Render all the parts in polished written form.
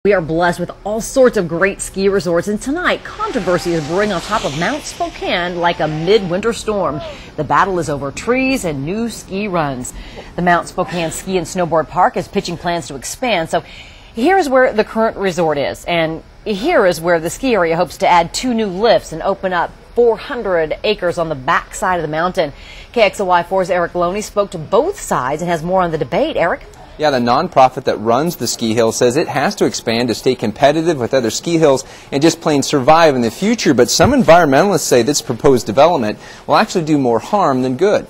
We are blessed with all sorts of great ski resorts, and tonight controversy is brewing on top of Mount Spokane like a midwinter storm. The battle is over trees and new ski runs. The Mount Spokane Ski and Snowboard Park is pitching plans to expand, so here's where the current resort is, and here is where the ski area hopes to add 2 new lifts and open up 400 acres on the back side of the mountain. KXLY4's Erik Loney spoke to both sides and has more on the debate. Erik? Yeah, the nonprofit that runs the ski hill says it has to expand to stay competitive with other ski hills and just plain survive in the future. But some environmentalists say this proposed development will actually do more harm than good.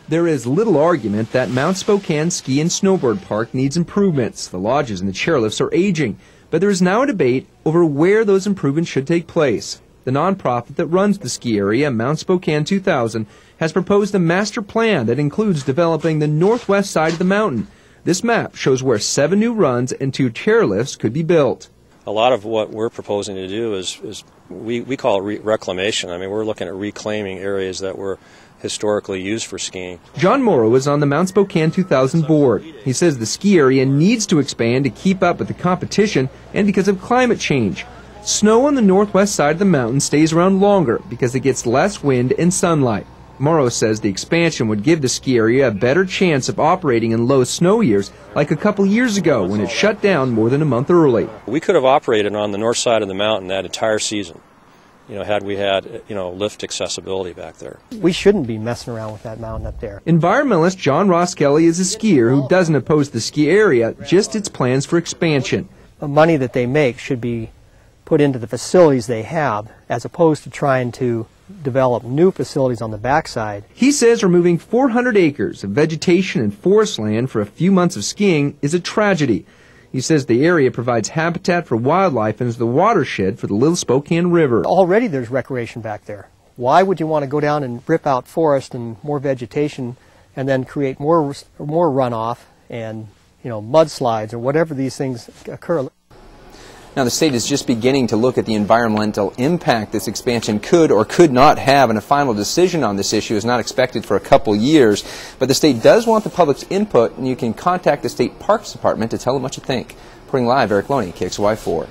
There is little argument that Mount Spokane Ski and Snowboard Park needs improvements. The lodges and the chairlifts are aging, but there is now a debate over where those improvements should take place. The nonprofit that runs the ski area, Mount Spokane 2000, has proposed a master plan that includes developing the northwest side of the mountain. This map shows where 7 new runs and 2 chairlifts could be built. A lot of what we're proposing to do is we call it reclamation. I mean, we're looking at reclaiming areas that were historically used for skiing. John Morrow is on the Mount Spokane 2000 board. He says the ski area needs to expand to keep up with the competition and because of climate change. Snow on the northwest side of the mountain stays around longer because it gets less wind and sunlight. Morrow says the expansion would give the ski area a better chance of operating in low snow years, like a couple years ago when it shut down more than a month early. We could have operated on the north side of the mountain that entire season, had we had, lift accessibility back there. We shouldn't be messing around with that mountain up there. Environmentalist John Roskelley is a skier who doesn't oppose the ski area, just its plans for expansion. The money that they make should be put into the facilities they have, as opposed to trying to develop new facilities on the backside. He says removing 400 acres of vegetation and forest land for a few months of skiing is a tragedy. He says the area provides habitat for wildlife and is the watershed for the Little Spokane River. Already there's recreation back there. Why would you want to go down and rip out forest and more vegetation and then create more runoff and mudslides or whatever these things occur? Now, the state is just beginning to look at the environmental impact this expansion could or could not have, and a final decision on this issue is not expected for a couple years. But the state does want the public's input, and you can contact the State Parks Department to tell them what you think. Reporting live, Erik Loney, KXLY4.